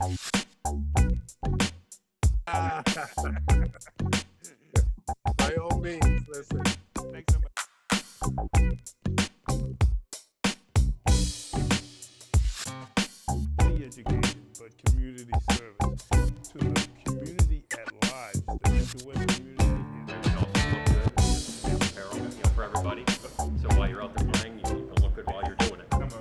By all means, listen. Education, but community service to the community at large, the Metro West community. Apparel, for everybody. So while you're out there playing, you can look good while you're doing it. Come on.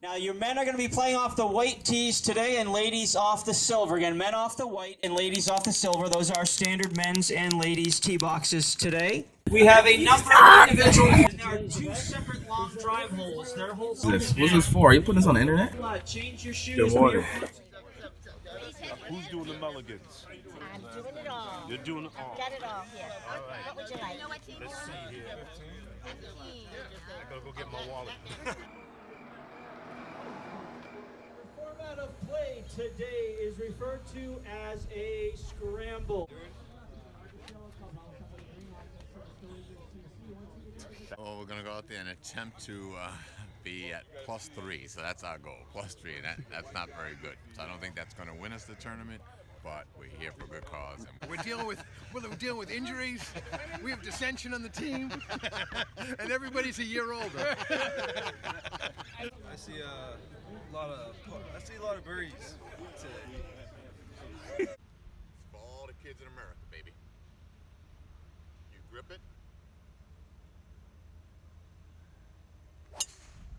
Now, your men are going to be playing off the white tees today and ladies off the silver. Again, men off the white and ladies off the silver. Those are standard men's and ladies' tee boxes today. We have a number of individuals. There are two separate long drive holes. Their holes. What's this for? Are you putting this on the internet? Change your shoes. Good morning. Who's doing the mulligans? I'm doing it all. You're doing it all. Got it all here. All right. What would you like? Let's see here. I gotta go get my wallet. The format of play today is referred to as a scramble. Well, we're going to go out there and attempt to be at +3, so that's our goal, +3, and that's not very good. So I don't think that's going to win us the tournament, but we're here for a good cause. We're dealing with injuries, we have dissension on the team, and everybody's a year older. I see a lot of birdies today. For all the kids in America, baby. You grip it.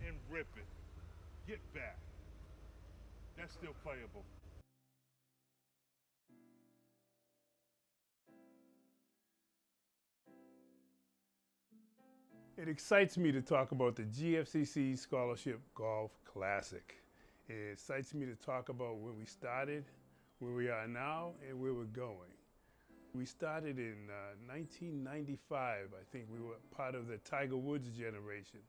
And rip it. Get back. That's still playable. It excites me to talk about the GFCC Scholarship Golf Classic. It excites me to talk about where we started, where we are now, and where we're going. We started in 1995. I think we were part of the Tiger Woods generation.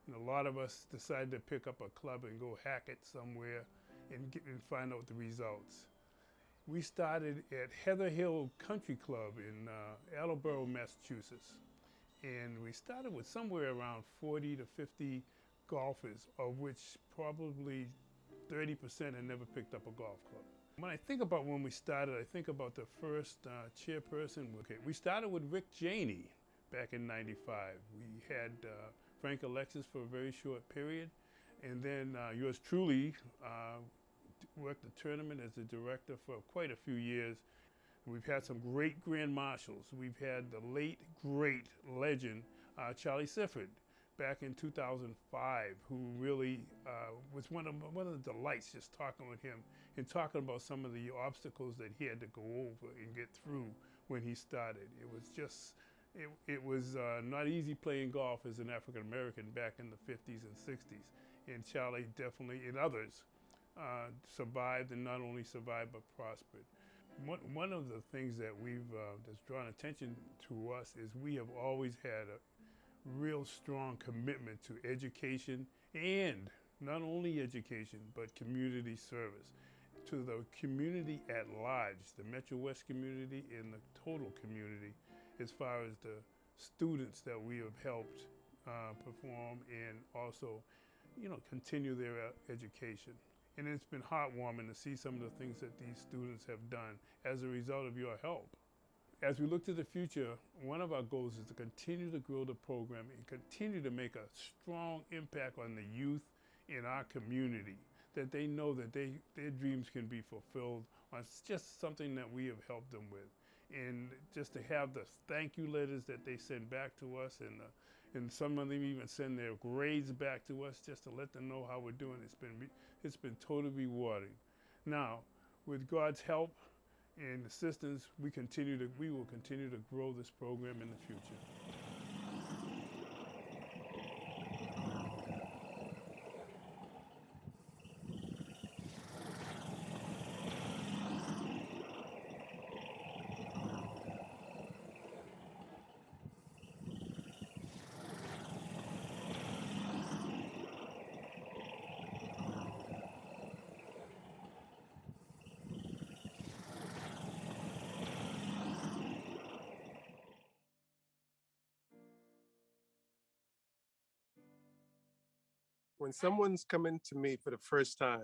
And a lot of us decided to pick up a club and go hack it somewhere and find out the results. We started at Heather Hill Country Club in Attleboro, Massachusetts. And we started with somewhere around 40 to 50 golfers, of which probably 30% had never picked up a golf club. When I think about when we started, I think about the first chairperson. Okay, we started with Rick Janey back in '95. We had Frank Alexis for a very short period, and then yours truly worked the tournament as a director for quite a few years. We've had some great grand marshals. We've had the late, great legend, Charlie Sifford, back in 2005, who really was one of the delights just talking with him and talking about some of the obstacles that he had to go over and get through when he started. It was just, it was not easy playing golf as an African American back in the 50s and 60s. And Charlie definitely, and others, survived, and not only survived, but prospered. One of the things that that's drawn attention to us is we have always had a real strong commitment to education, and not only education, but community service to the community at large, the Metro West community and the total community, as far as the students that we have helped perform and also, continue their education. And it's been heartwarming to see some of the things that these students have done as a result of your help. As we look to the future, one of our goals is to continue to grow the program and continue to make a strong impact on the youth in our community, that they know that their dreams can be fulfilled on just something that we have helped them with. And just to have the thank you letters that they send back to us, and some of them even send their grades back to us just to let them know how we're doing. It's been totally rewarding. Now, with God's help and assistance, we will continue to grow this program in the future. when someone's coming to me for the first time,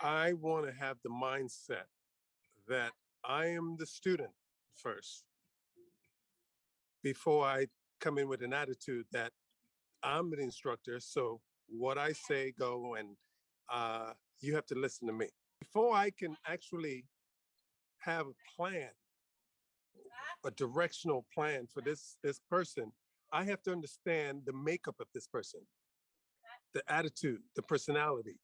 I want to have the mindset that I am the student first before I come in with an attitude that I'm the instructor. So what I say go, and you have to listen to me. Before I can actually have a plan, a directional plan for this person, I have to understand the makeup of this person, the attitude, the personality.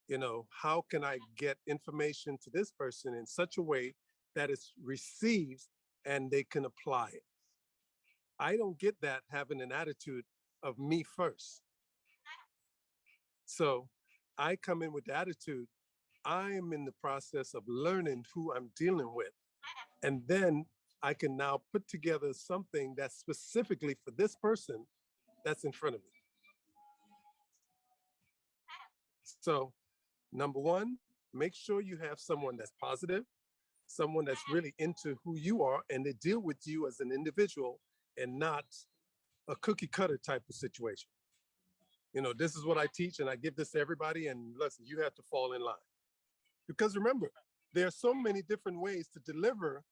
You know, how can I get information to this person in such a way that it's received and they can apply it? I don't get that having an attitude of me first. So I come in with the attitude, I am in the process of learning who I'm dealing with. And then I can now put together something that's specifically for this person that's in front of me. So, number one, make sure you have someone that's positive, someone that's really into who you are, and they deal with you as an individual and not a cookie cutter type of situation. You know, this is what I teach and I give this to everybody, and listen, you have to fall in line. Because remember, there are so many different ways to deliver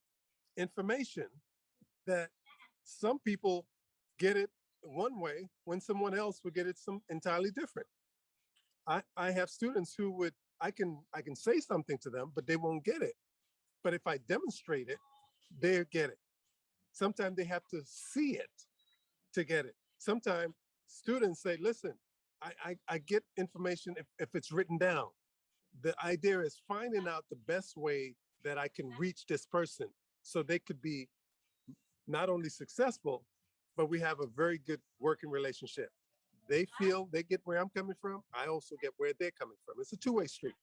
information that some people get it one way when someone else would get it some entirely different. I have students who would, I can say something to them, but they won't get it. But if I demonstrate it, they get it. Sometimes they have to see it to get it. Sometimes students say, listen, I get information if it's written down. The idea is finding out the best way that I can reach this person so they could be not only successful, but we have a very good working relationship. They feel they get where I'm coming from. I also get where they're coming from. It's a two-way street.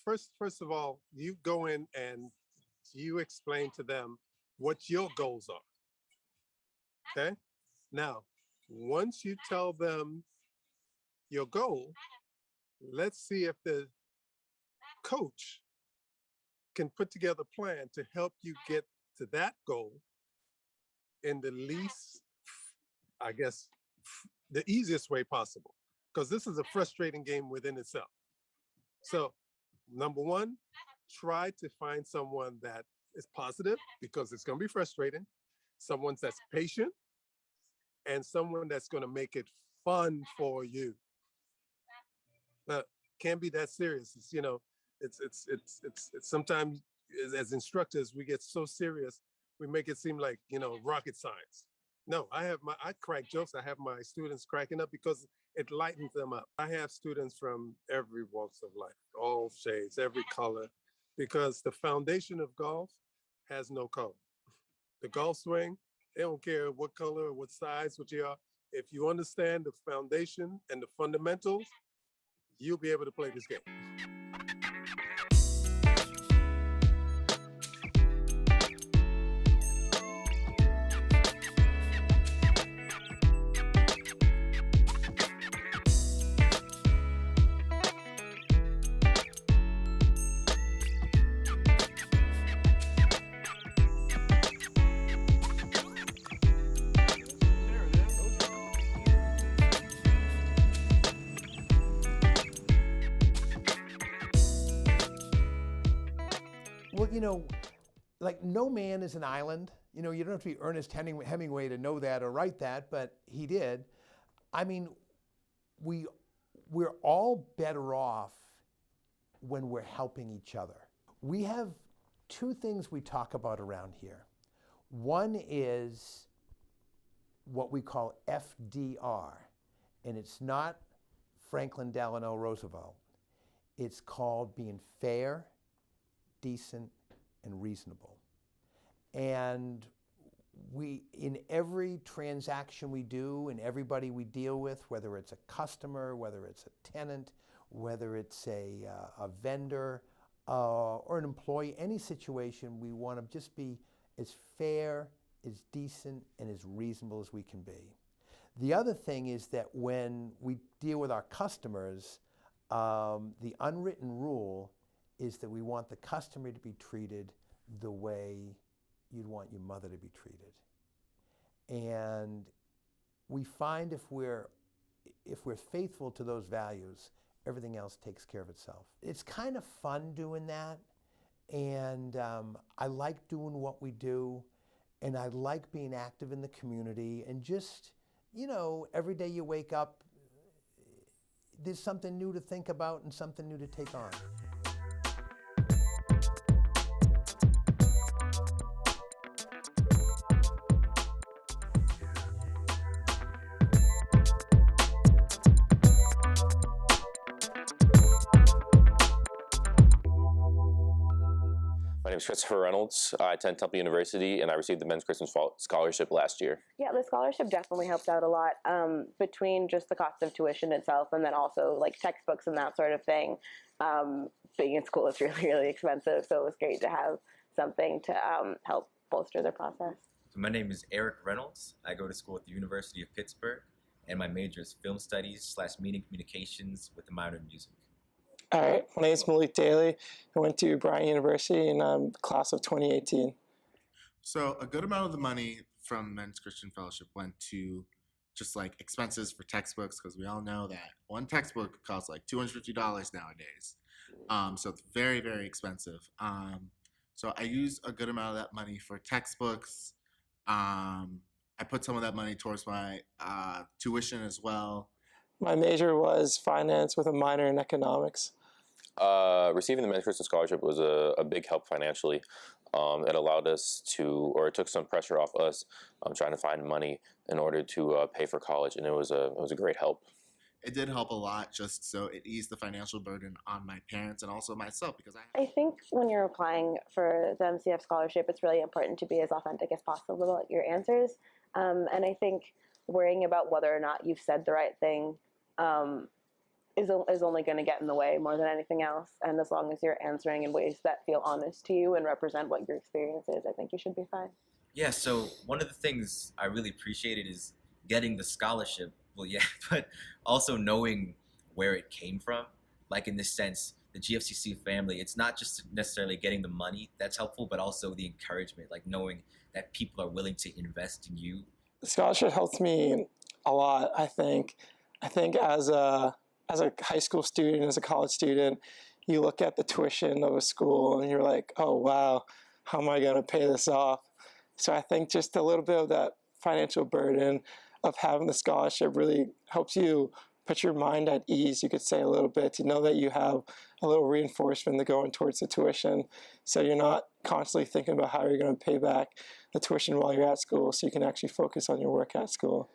First of all, you go in and you explain to them what your goals are. Okay? Now, once you tell them your goal, let's see if the coach can put together a plan to help you get to that goal in the least, I guess, the easiest way possible. Because this is a frustrating game within itself. So, number one, try to find someone that is positive, because it's going to be frustrating, someone that's patient, and someone that's going to make it fun for you. But can't be that serious. It's, you know, it's sometimes as instructors, we get so serious, we make it seem like, you know, rocket science. No, I crack jokes. I have my students cracking up because it lightens them up. I have students from every walks of life, all shades, every color, because the foundation of golf has no color. The golf swing, they don't care what color or what size, what you are. If you understand the foundation and the fundamentals, you'll be able to play this game. Well, you know, like no man is an island. You know, you don't have to be Ernest Hemingway to know that or write that, but he did. I mean, we're all better off when we're helping each other. We have two things we talk about around here. One is what we call FDR, and it's not Franklin Delano Roosevelt. It's called being fair, decent, and reasonable. And we, in every transaction we do and everybody we deal with, whether it's a customer, whether it's a tenant, whether it's a vendor or an employee, any situation, we want to just be as fair, as decent, and as reasonable as we can be. The other thing is that when we deal with our customers, the unwritten rule is that we want the customer to be treated the way you'd want your mother to be treated. And we find if we're if we're faithful to those values, everything else takes care of itself. It's kind of fun doing that, and I like doing what we do, and I like being active in the community, and just, you know, every day you wake up, there's something new to think about and something new to take on. My name is Christopher Reynolds. I attend Temple University, and I received the Men's Christmas Scholarship last year. Yeah, the scholarship definitely helped out a lot, between just the cost of tuition itself and then also like textbooks and that sort of thing. Being in school is really, really expensive, so it was great to have something to help bolster the process. So my name is Eric Reynolds. I go to school at the University of Pittsburgh, and my major is film studies / media communications with a minor in music. All right, my name is Malik Daly. I went to Bryant University in class of 2018. So a good amount of the money from Men's Christian Fellowship went to just like expenses for textbooks, because we all know that one textbook costs like $250 nowadays. So it's very, very expensive. So I use a good amount of that money for textbooks. I put some of that money towards my tuition as well. My major was finance with a minor in economics. Receiving the Men's Christmas Scholarship was a big help financially. It allowed us to, or it took some pressure off us trying to find money in order to pay for college, and it was a great help. It did help a lot, just so it eased the financial burden on my parents and also myself, because I think when you're applying for the MCF scholarship, it's really important to be as authentic as possible about your answers. And I think worrying about whether or not you've said the right thing is only going to get in the way more than anything else. And as long as you're answering in ways that feel honest to you and represent what your experience is, I think you should be fine. Yeah, so one of the things I really appreciated is getting the scholarship. Well, yeah, but also knowing where it came from. Like in this sense, the GFCC family, it's not just necessarily getting the money that's helpful, but also the encouragement, like knowing that people are willing to invest in you. The scholarship helped me a lot, I think. I think as a high school student, as a college student, you look at the tuition of a school and you're like, oh, wow, how am I going to pay this off? So I think just a little bit of that financial burden of having the scholarship really helps you put your mind at ease, you could say, a little bit, to know that you have a little reinforcement to going towards the tuition. So you're not constantly thinking about how you're going to pay back the tuition while you're at school, so you can actually focus on your work at school.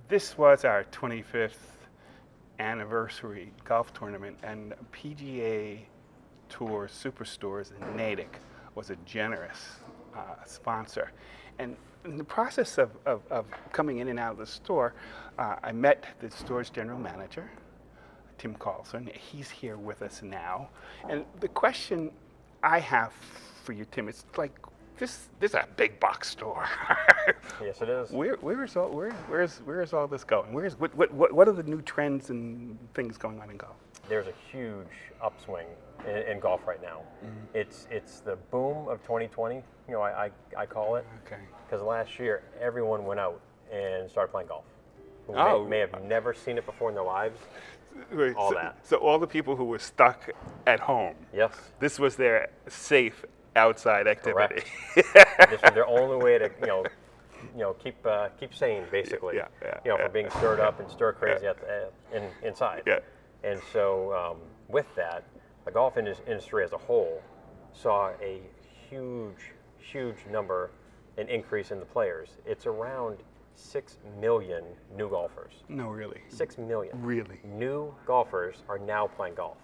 This was our 25th anniversary golf tournament, and PGA Tour Superstores in Natick was a generous sponsor. And in the process of coming in and out of the store, I met the store's general manager, Tim Carlson. He's here with us now. And the question I have for you, Tim, is like, this is a big box store. Yes, it is. Where is all this going? What are the new trends and things going on in golf? There's a huge upswing in golf right now. It's the boom of 2020. You know, I call it. Okay. Because last year everyone went out and started playing golf. Who may have never seen it before in their lives. All that. So all the people who were stuck at home. Yes. This was their safe outside activity. This was their only way to keep sane, basically. For being stirred up and stir crazy inside. Yeah. And so with that, the golf industry as a whole saw a huge number, an increase in the players. It's around 6 million new golfers. No, really? 6 million. Really? New golfers are now playing golf.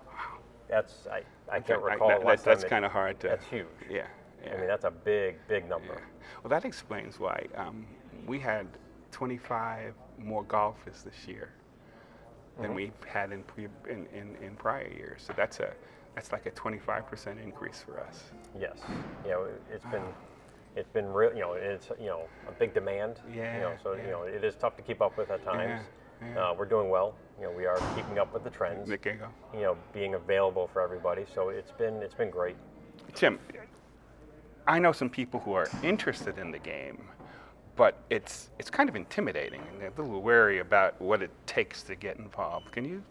Wow. That's, I can't recall the last time. That's kind of hard to... That's huge. Yeah. I mean, that's a big number. Yeah. Well, that explains why we had 25 more golfers this year than we've had in prior years. So that's like a 25% increase for us. Yes. You know, it's been real. You know, it's a big demand. Yeah. You know, so it is tough to keep up with at times. Yeah. We're doing well. You know, we are keeping up with the trends. There you go. You know, being available for everybody. So it's been great. Tim, I know some people who are interested in the game, but it's kind of intimidating, and they're a little wary about what it takes to get involved. Can you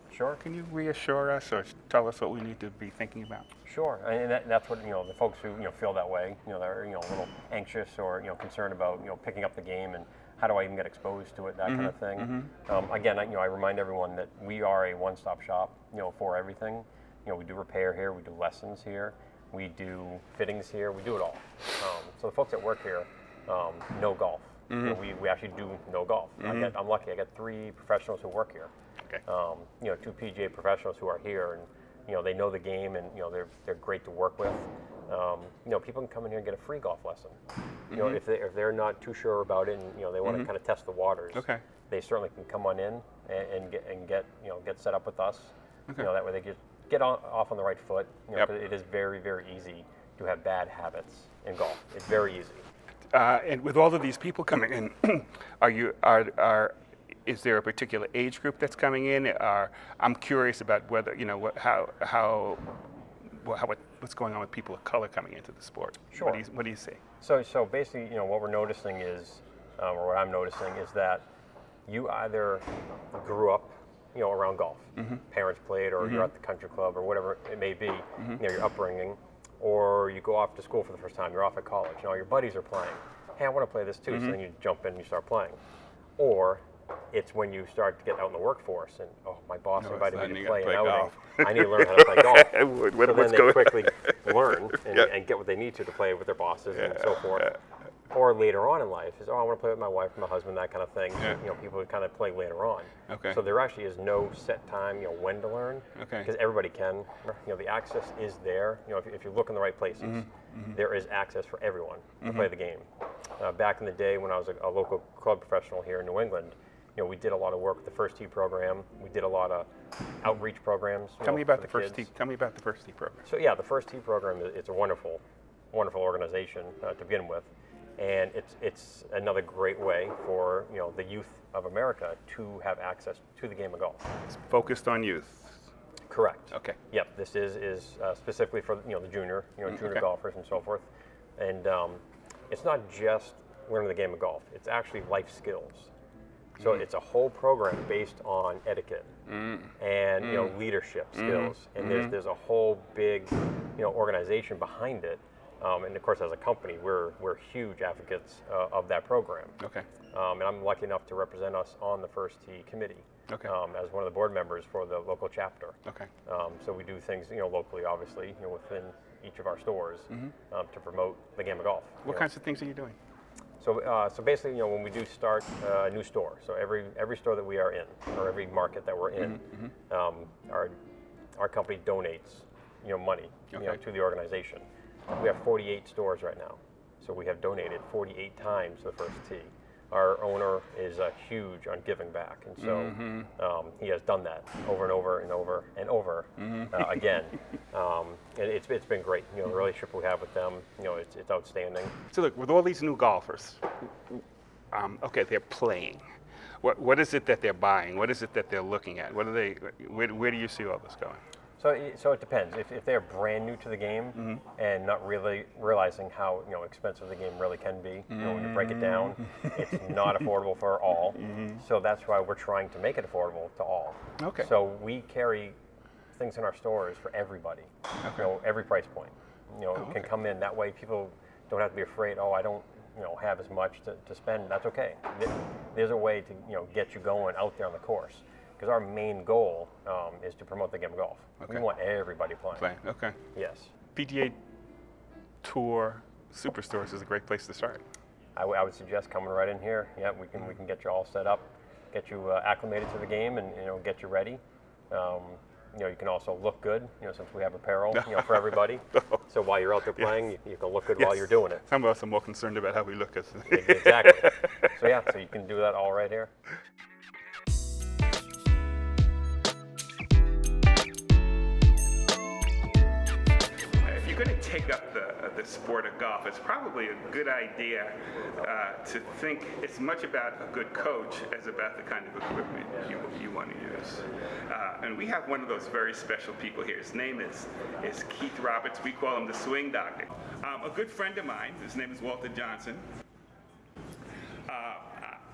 reassure us or tell us what we need to be thinking about? Sure, and that's what the folks who feel that way, they're a little anxious or concerned about picking up the game and how do I even get exposed to it, that kind of thing. Again, I remind everyone that we are a one-stop shop, for everything. We do repair here, we do lessons here, we do fittings here, we do it all. So the folks that work here know golf. We actually do know golf. I'm lucky. I got 3 professionals who work here. Okay. 2 PGA professionals who are here, and they know the game, and they're great to work with. People can come in here and get a free golf lesson. If they're not too sure about it, and they want to kind of test the waters. Okay. They certainly can come on in and get set up with us. Okay. That way they get off on the right foot. 'Cause it is very easy to have bad habits in golf. It's very easy. And with all of these people coming in, is there a particular age group that's coming in? I'm curious about whether what's going on with people of color coming into the sport. Sure. What do you see? So basically, what we're noticing is, or what I'm noticing is that you either grew up, around golf, parents played, or you're at the country club, or whatever it may be, your upbringing, or you go off to school for the first time, you're off at college, your buddies are playing. Hey, I want to play this too, so then you jump in and you start playing. Or it's when you start to get out in the workforce and, my boss invited me to play an outing. I need to learn how to play golf. So then they quickly learn and get what they need to play with their bosses and so forth. Or later on in life is, I want to play with my wife, my husband, that kind of thing. People would kind of play later on. Okay. So there actually is no set time, when to learn. Okay. Because everybody can. The access is there. If you look in the right places, there is access for everyone to play the game. Back in the day when I was a local club professional here in New England, we did a lot of work with the First Tee program. We did a lot of outreach programs. Tell me about the First Tee. Tell me about the First Tee program. So the First Tee program is a wonderful organization to begin with. And it's another great way for the youth of America to have access to the game of golf. It's focused on youth. Correct. Okay. Yep. This is specifically for the junior golfers and so forth. And it's not just learning the game of golf. It's actually life skills. So it's a whole program based on etiquette and leadership skills. And there's a whole big organization behind it. And of course, as a company, we're huge advocates of that program. Okay. And I'm lucky enough to represent us on the First Tee committee. Okay. As one of the board members for the local chapter. Okay. So we do things, locally, obviously, within each of our stores to promote the game of golf. What kinds of things are you doing? So basically, when we do start a new store, so every store that we are in, or every market that we're in, our company donates, money, to the organization. We have 48 stores right now, so we have donated 48 times the first tee. Our owner is huge on giving back, and so he has done that over and over and over and over again. And it's been great. You know, the relationship we have with them, you know, it's outstanding. So look, with all these new golfers, okay, they're playing. What is it that they're buying? What is it that they're looking at? What are they? Where do you see all this going? So it depends. If they're brand new to the game and not really realizing how expensive the game really can be, you know, when you break it down, it's not affordable for all. So that's why we're trying to make it affordable to all. Okay. So we carry things in our stores for everybody. You know, every price point. You know, can come in. That way, people don't have to be afraid. Oh, I don't have as much to spend. That's okay. There's a way to get you going out there on the course. Because our main goal is to promote the game of golf. Okay. We want everybody playing. Okay. Yes. PGA Tour Superstore is a great place to start. I would suggest coming right in here. Yeah, we can get you all set up, get you acclimated to the game, and get you ready. You can also look good. Since we have apparel, for everybody. So while you're out there playing, you can look good while you're doing it. Some of us are more concerned about how we look. Exactly. So you can do that all right here. If you're going to take up the sport of golf, it's probably a good idea to think as much about a good coach as about the kind of equipment you want to use. And we have one of those very special people here. His name is Keith Roberts. We call him the Swing Doctor. A good friend of mine, his name is Walter Johnson.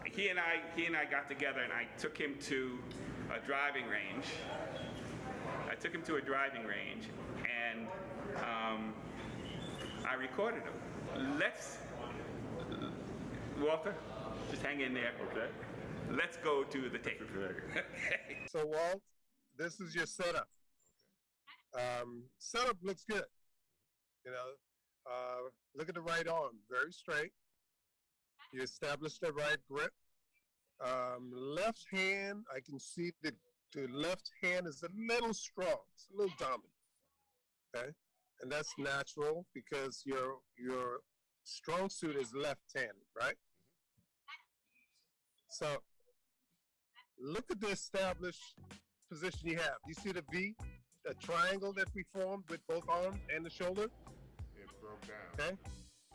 He and I got together, and I took him to a driving range. And I recorded him. Walter, just hang in there. Okay. Let's go to the tape. Okay. So Walt, this is your setup. Setup looks good. Look at the right arm, very straight. You established the right grip. Left hand, I can see the left hand is a little strong. It's a little dominant. Okay, and that's natural because your strong suit is left-handed, right? So look at the established position you have. You see the V, the triangle that we formed with both arms and the shoulder? It broke down. Okay,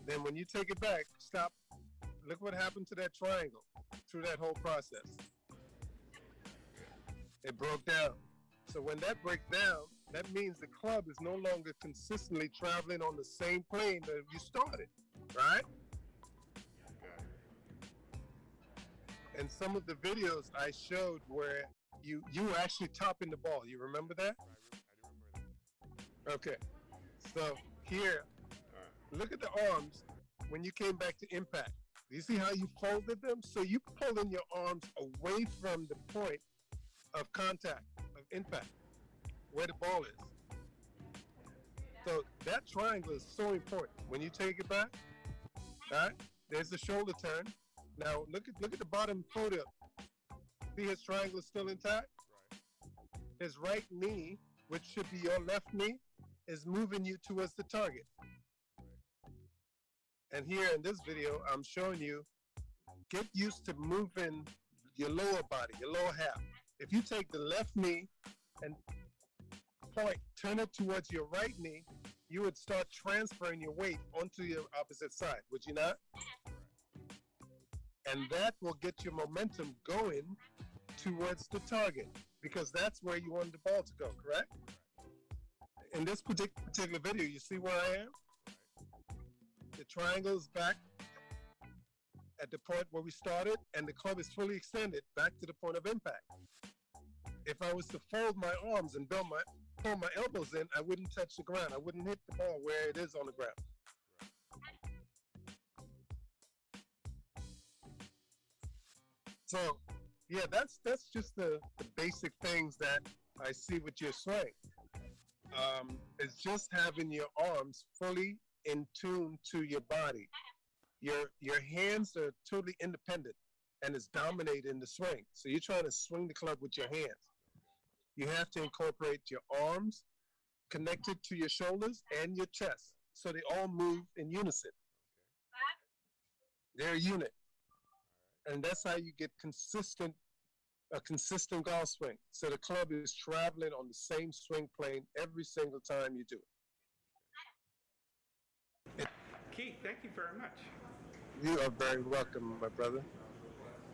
then when you take it back, stop. Look what happened to that triangle through that whole process. It broke down. So when that breaks down, that means the club is no longer consistently traveling on the same plane that you started, right? And some of the videos I showed where you were actually topping the ball. You remember that? I remember that. Okay. So here, look at the arms when you came back to impact. You see how you folded them? So you pulling your arms away from the point of contact, of impact, where the ball is. So that triangle is so important. When you take it back, all right, there's the shoulder turn. Now look at the bottom photo. See his triangle is still intact? Right. His right knee, which should be your left knee, is moving you towards the target. And here in this video, I'm showing you, get used to moving your lower body, your lower half. If you take the left knee and turn it towards your right knee, you would start transferring your weight onto your opposite side, would you not? And that will get your momentum going towards the target, because that's where you want the ball to go, correct? In this particular video, you see where I am? The triangle is back at the point where we started, and the club is fully extended back to the point of impact. If I was to fold my arms and pull my elbows in, I wouldn't touch the ground. I wouldn't hit the ball where it is on the ground. So, yeah, that's just the basic things that I see with your swing. It's just having your arms fully in tune to your body. Your hands are totally independent and it's dominating the swing. So you're trying to swing the club with your hands. You have to incorporate your arms connected to your shoulders and your chest. so they all move in unison. They're a unit, and that's how you get a consistent golf swing. So the club is traveling on the same swing plane every single time you do it. Keith, thank you very much. You are very welcome, my brother.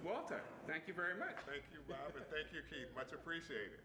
Walter, thank you very much. Thank you, Bob, and thank you, Keith. Much appreciated.